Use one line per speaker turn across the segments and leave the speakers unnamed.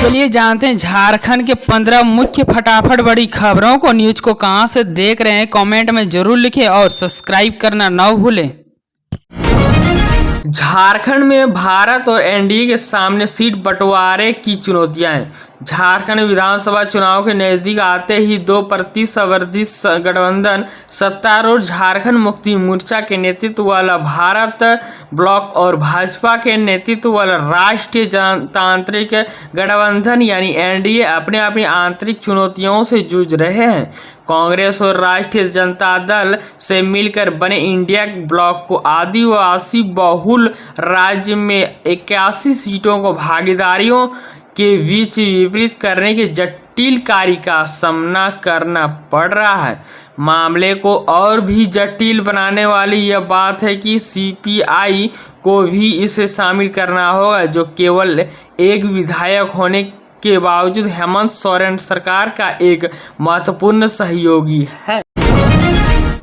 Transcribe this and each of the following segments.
चलिए जानते हैं झारखंड के 15 मुख्य फटाफट बड़ी खबरों को। न्यूज को कहां से देख रहे हैं कमेंट में जरूर लिखें और सब्सक्राइब करना न भूलें। झारखंड में भारत और एनडीए के सामने सीट बंटवारे की चुनौतियां हैं। झारखंड विधानसभा चुनाव के नजदीक आते ही दो प्रतिस्पर्धी गठबंधन सत्तारूढ़ झारखंड मुक्ति मोर्चा के नेतृत्व वाला भारत ब्लॉक और भाजपा के नेतृत्व वाला राष्ट्रीय जनतांत्रिक गठबंधन यानी एनडीए अपने अपनी आंतरिक चुनौतियों से जूझ रहे हैं। कांग्रेस और राष्ट्रीय जनता दल से मिलकर बने इंडिया ब्लॉक को आदिवासी बहुल राज्य में 81 सीटों को भागीदारियों के बीच विपरीत करने की जटिल कार्य का सामना करना पड़ रहा है। मामले को और भी जटिल बनाने वाली यह बात है कि सीपीआई को भी इसे शामिल करना होगा, जो केवल एक विधायक होने के बावजूद हेमंत सोरेन सरकार का एक महत्वपूर्ण सहयोगी है।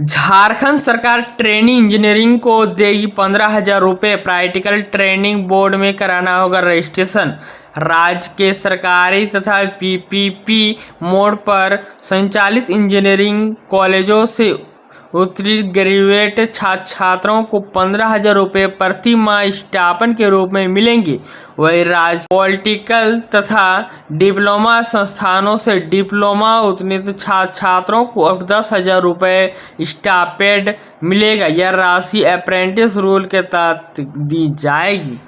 झारखंड सरकार ट्रेनिंग इंजीनियरिंग को देगी 15,000 रुपये। प्रैक्टिकल ट्रेनिंग बोर्ड में कराना होगा रजिस्ट्रेशन। राज्य के सरकारी तथा पीपीपी मोड पर संचालित इंजीनियरिंग कॉलेजों से उत्तीर्ण ग्रेजुएट छात्रों को 15,000 रुपये प्रति माह स्टाइपेंड के रूप में मिलेंगे। वही राज्य पॉलिटिकल तथा डिप्लोमा संस्थानों से डिप्लोमा उत्तीर्ण छात्रों को 10,000 रुपये स्टाइपेंड मिलेगा। यह राशि अप्रेंटिस रूल के तहत दी जाएगी।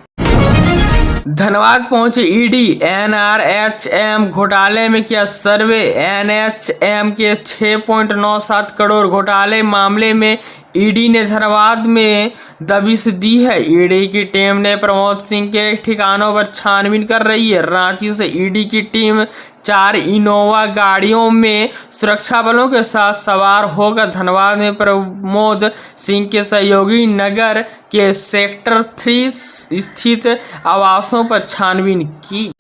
धनबाद पहुंचे ईडी। एनआरएचएम घोटाले में किया सर्वे। एनएचएम के 6.97 करोड़ घोटाले मामले में ईडी ने धनबाद में दबिश दी है। ईडी की टीम ने प्रमोद सिंह के ठिकानों पर छानबीन कर रही है। रांची से ईडी की टीम 4 इनोवा गाड़ियों में सुरक्षा बलों के साथ सवार होकर धनबाद में प्रमोद सिंह के सहयोगी नगर के सेक्टर 3 स्थित आवासों पर छानबीन की।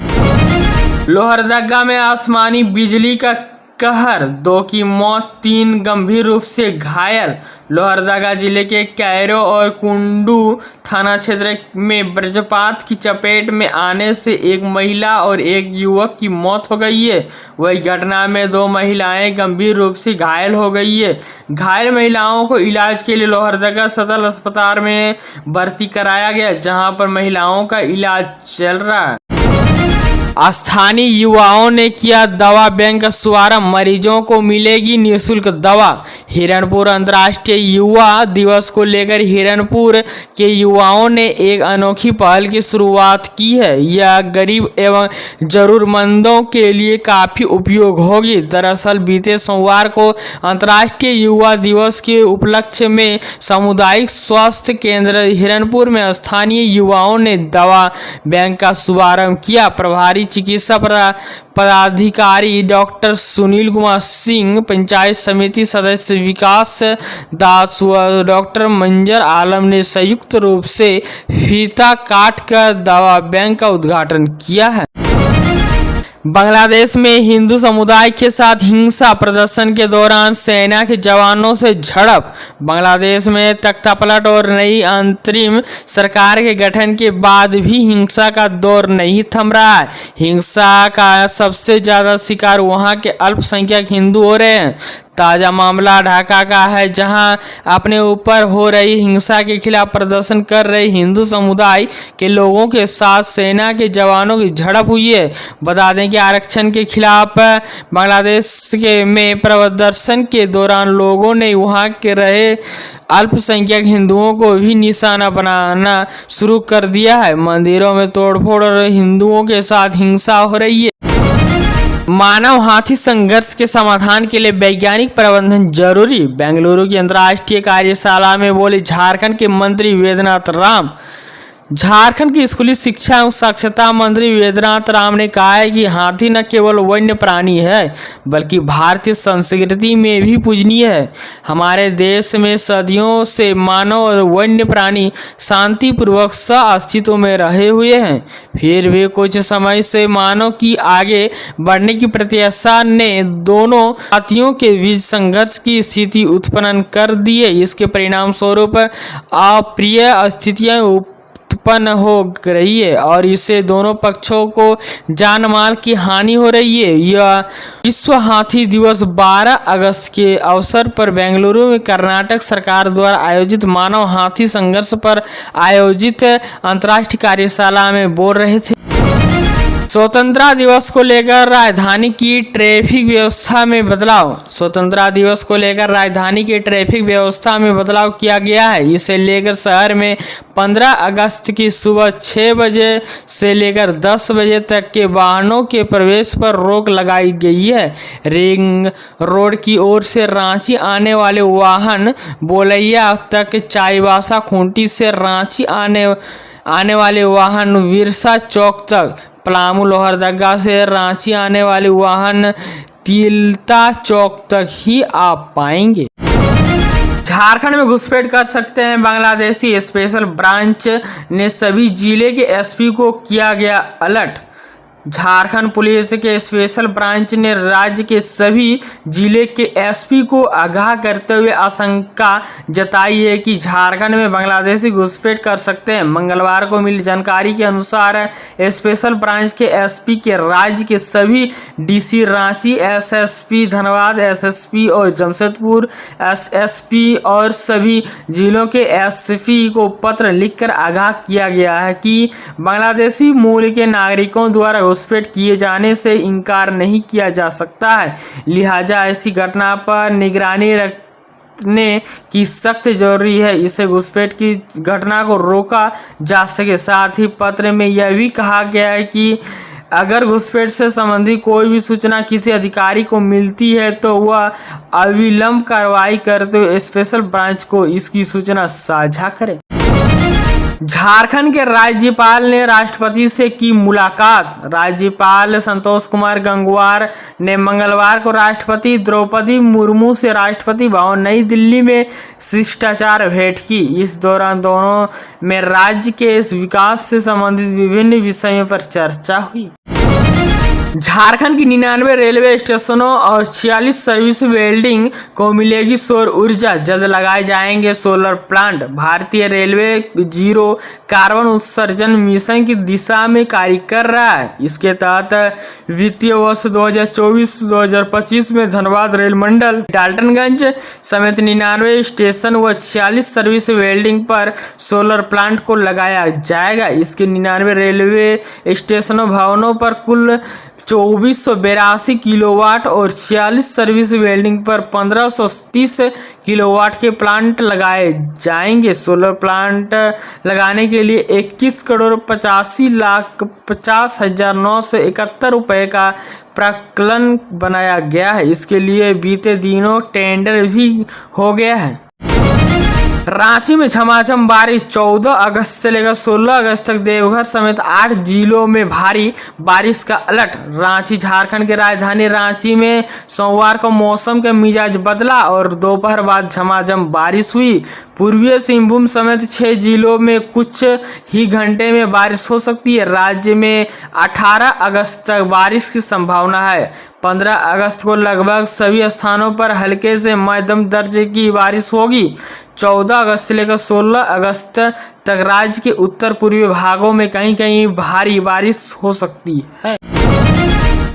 लोहरदगा में आसमानी बिजली का कहर, 2 की मौत, 3 गंभीर रूप से घायल। लोहरदगा जिले के कैरो और कुंडू थाना क्षेत्र में वज्रपात की चपेट में आने से एक महिला और एक युवक की मौत हो गई है। वही घटना में 2 महिलाएं गंभीर रूप से घायल हो गई है। घायल महिलाओं को इलाज के लिए लोहरदगा सदर अस्पताल में भर्ती कराया गया, जहां पर महिलाओं का इलाज चल रहा है। स्थानीय युवाओं ने किया दवा बैंक का शुभारंभ। मरीजों को मिलेगी निःशुल्क दवा। हिरणपुर अंतर्राष्ट्रीय युवा दिवस को लेकर हिरणपुर के युवाओं ने एक अनोखी पहल की शुरुआत की है। यह गरीब एवं जरूरतमंदों के लिए काफ़ी उपयोग होगी। दरअसल बीते सोमवार को अंतर्राष्ट्रीय युवा दिवस के उपलक्ष्य में सामुदायिक स्वास्थ्य केंद्र हिरणपुर में स्थानीय युवाओं ने दवा बैंक का शुभारंभ किया। प्रभारी चिकित्सा पदाधिकारी डॉक्टर सुनील कुमार सिंह, पंचायत समिति सदस्य विकास दास व डॉक्टर मंजर आलम ने संयुक्त रूप से फीता काट कर दवा बैंक का उद्घाटन किया है। बांग्लादेश में हिंदू समुदाय के साथ हिंसा, प्रदर्शन के दौरान सेना के जवानों से झड़प। बांग्लादेश में तख्तापलट और नई अंतरिम सरकार के गठन के बाद भी हिंसा का दौर नहीं थम रहा है। हिंसा का सबसे ज्यादा शिकार वहां के अल्पसंख्यक हिंदू हो रहे हैं। ताज़ा मामला ढाका का है, जहां अपने ऊपर हो रही हिंसा के खिलाफ प्रदर्शन कर रहे हिंदू समुदाय के लोगों के साथ सेना के जवानों की झड़प हुई है। बता दें कि आरक्षण के खिलाफ बांग्लादेश में प्रदर्शन के दौरान लोगों ने वहां के रहे अल्पसंख्यक हिंदुओं को भी निशाना बनाना शुरू कर दिया है। मंदिरों में तोड़फोड़ और हिंदुओं के साथ हिंसा हो रही है। मानव हाथी संघर्ष के समाधान के लिए वैज्ञानिक प्रबंधन जरूरी। बेंगलुरु की अंतर्राष्ट्रीय कार्यशाला में बोले झारखंड के मंत्री वेदनाथ राम। झारखंड की स्कूली शिक्षा एवं साक्षरता मंत्री वेदनाथ राम ने कहा है कि हाथी न केवल वन्य प्राणी है बल्कि भारतीय संस्कृति में भी पूजनीय है। हमारे देश में सदियों से मानव और वन्य प्राणी शांतिपूर्वक सह अस्तित्व में रहे हुए हैं। फिर भी कुछ समय से मानव की आगे बढ़ने की प्रत्याशा ने दोनों जातियों के बीच संघर्ष की स्थिति उत्पन्न कर दी है। इसके परिणाम स्वरूप अप्रिय स्थितियां उत्पन्न हो रही है और इससे दोनों पक्षों को जान माल की हानि हो रही है। यह विश्व हाथी दिवस 12 अगस्त के अवसर पर बेंगलुरु में कर्नाटक सरकार द्वारा आयोजित मानव हाथी संघर्ष पर आयोजित अंतर्राष्ट्रीय कार्यशाला में बोल रहे थे। स्वतंत्रता दिवस को लेकर राजधानी की ट्रैफिक व्यवस्था में बदलाव। स्वतंत्रता दिवस को लेकर राजधानी की ट्रैफिक व्यवस्था में बदलाव किया गया है। इसे लेकर शहर में 15 अगस्त की सुबह 6 बजे से लेकर 10 बजे तक के वाहनों के प्रवेश पर रोक लगाई गई है। रिंग रोड की ओर से रांची आने वाले वाहन बोलैया तक, चाईबासा खूंटी से रांची आने वाले वाहन विरसा चौक तक, पलामू लोहरदगा से रांची आने वाले वाहन तिलता चौक तक ही आ पाएंगे। झारखंड में घुसपैठ कर सकते हैं बांग्लादेशी। स्पेशल ब्रांच ने सभी जिले के एसपी को किया गया अलर्ट। झारखंड पुलिस के स्पेशल ब्रांच ने राज्य के सभी जिले के एसपी को आगाह करते हुए आशंका जताई है कि झारखंड में बांग्लादेशी घुसपैठ कर सकते हैं। मंगलवार को मिली जानकारी के अनुसार स्पेशल ब्रांच के एसपी के राज्य के सभी DC Ranchi, SSP Dhanbad, SSP और जमशेदपुर एसएसपी और सभी जिलों के एसपी को पत्र लिखकर आगाह किया गया है कि बांग्लादेशी मूल के नागरिकों द्वारा घुसपैठ किए जाने से इनकार नहीं किया जा सकता है। लिहाजा ऐसी घटना पर निगरानी रखने की सख्त जरूरी है। इससे घुसपैठ की घटना को रोका जा सके। साथ ही पत्र में यह भी कहा गया है कि अगर घुसपैठ से संबंधित कोई भी सूचना किसी अधिकारी को मिलती है तो वह अविलंब कार्रवाई करते हुए स्पेशल ब्रांच को इसकी सूचना साझा करे। झारखंड के राज्यपाल ने राष्ट्रपति से की मुलाकात। राज्यपाल संतोष कुमार गंगवार ने मंगलवार को राष्ट्रपति द्रौपदी मुर्मू से राष्ट्रपति भवन नई दिल्ली में शिष्टाचार भेंट की। इस दौरान दोनों में राज्य के विकास से संबंधित विभिन्न विषयों पर चर्चा हुई। झारखंड की 99 रेलवे स्टेशनों और 46 सर्विस बिल्डिंग को मिलेगी सौर ऊर्जा। जल्द लगाए जाएंगे सोलर प्लांट। भारतीय रेलवे जीरो कार्बन उत्सर्जन मिशन की दिशा में कार्य कर रहा है। इसके तहत वित्तीय वर्ष 2024-2025 में धनबाद रेल मंडल, डाल्टनगंज समेत 99 स्टेशन व 46 सर्विस बिल्डिंग पर सोलर प्लांट को लगाया जाएगा। इसके 99 रेलवे स्टेशनों भवनों पर कुल 2482 किलोवाट और 46 सर्विस बिल्डिंग पर 1530 किलोवाट के प्लांट लगाए जाएंगे। सोलर प्लांट लगाने के लिए 21,85,50,971 रुपए का प्राक्कलन बनाया गया है। इसके लिए बीते दिनों टेंडर भी हो गया है। रांची में झमाझम बारिश। 14 अगस्त से लेकर 16 अगस्त तक देवघर समेत 8 जिलों में भारी बारिश का अलर्ट। रांची झारखंड की राजधानी रांची में सोमवार को मौसम का मिजाज बदला और दोपहर बाद झमाझम बारिश हुई। पूर्वी सिंहभूम समेत 6 जिलों में कुछ ही घंटे में बारिश हो सकती है। राज्य में 18 अगस्त तक बारिश की संभावना है। 15 अगस्त को लगभग सभी स्थानों पर हल्के से मध्यम दर्जे की बारिश होगी। 14 अगस्त से लेकर 16 अगस्त तक राज्य के उत्तर पूर्वी भागों में कहीं कहीं भारी बारिश हो सकती है।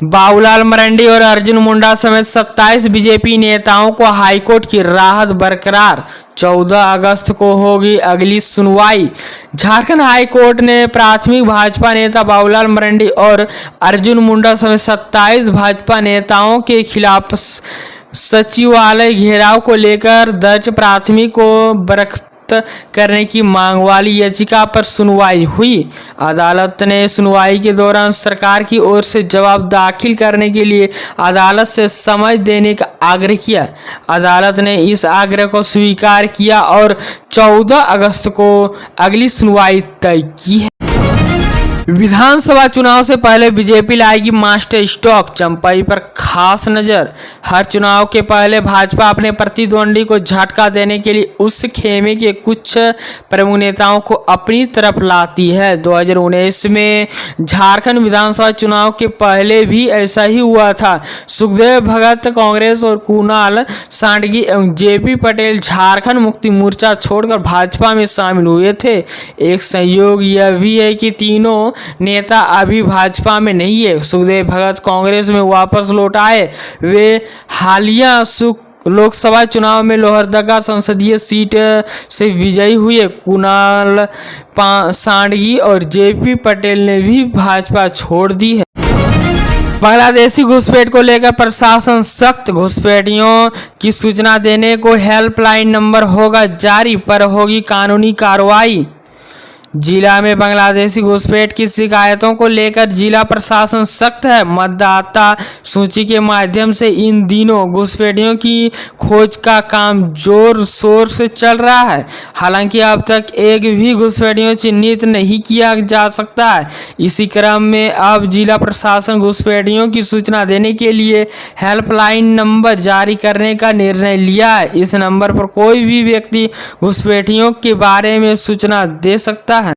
बाबूलाल मरांडी और अर्जुन मुंडा समेत 27 बीजेपी नेताओं को हाईकोर्ट की राहत बरकरार। 14 अगस्त को होगी अगली सुनवाई। झारखंड हाईकोर्ट ने प्राथमिक भाजपा नेता बाबूलाल मरांडी और अर्जुन मुंडा समेत 27 भाजपा नेताओं के खिलाफ सचिवालय घेराव को लेकर दर्ज प्राथमिक को बरखास्त करने की मांग वाली याचिका पर सुनवाई हुई। अदालत ने सुनवाई के दौरान सरकार की ओर से जवाब दाखिल करने के लिए अदालत से समय देने का आग्रह किया। अदालत ने इस आग्रह को स्वीकार किया और 14 अगस्त को अगली सुनवाई तय की है। विधानसभा चुनाव से पहले बीजेपी लाएगी मास्टर स्ट्रोक, चंपाई पर खास नजर। हर चुनाव के पहले भाजपा अपने प्रतिद्वंदी को झटका देने के लिए उस खेमे के कुछ प्रमुख नेताओं को अपनी तरफ लाती है। 2019 में झारखंड विधानसभा चुनाव के पहले भी ऐसा ही हुआ था। सुखदेव भगत कांग्रेस और कुणाल सांडगी एवं जेपी पटेल झारखंड मुक्ति मोर्चा छोड़कर भाजपा में शामिल हुए थे। एक संयोग यह भी है कि तीनों नेता अभी भाजपा में नहीं है। सुखदेव भगत कांग्रेस में वापस लौट आए। वे हालिया लोकसभा चुनाव में लोहरदगा संसदीय सीट से विजयी हुए। कुणाल सांडगी और जेपी पटेल ने भी भाजपा छोड़ दी है। बांग्लादेशी घुसपैठ को लेकर प्रशासन सख्त। घुसपैठियों की सूचना देने को हेल्पलाइन नंबर होगा जारी, पर होगी कानूनी कार्रवाई। जिला में बांग्लादेशी घुसपैठ की शिकायतों को लेकर जिला प्रशासन सख्त है। मतदाता सूची के माध्यम से इन दिनों घुसपैठियों की खोज का काम जोर शोर से चल रहा है। हालांकि अब तक एक भी घुसपैठियों चिन्हित नहीं किया जा सकता है। इसी क्रम में अब जिला प्रशासन घुसपैठियों की सूचना देने के लिए हेल्पलाइन नंबर जारी करने का निर्णय लिया है। इस नंबर पर कोई भी व्यक्ति घुसपैठियों के बारे में सूचना दे सकता है।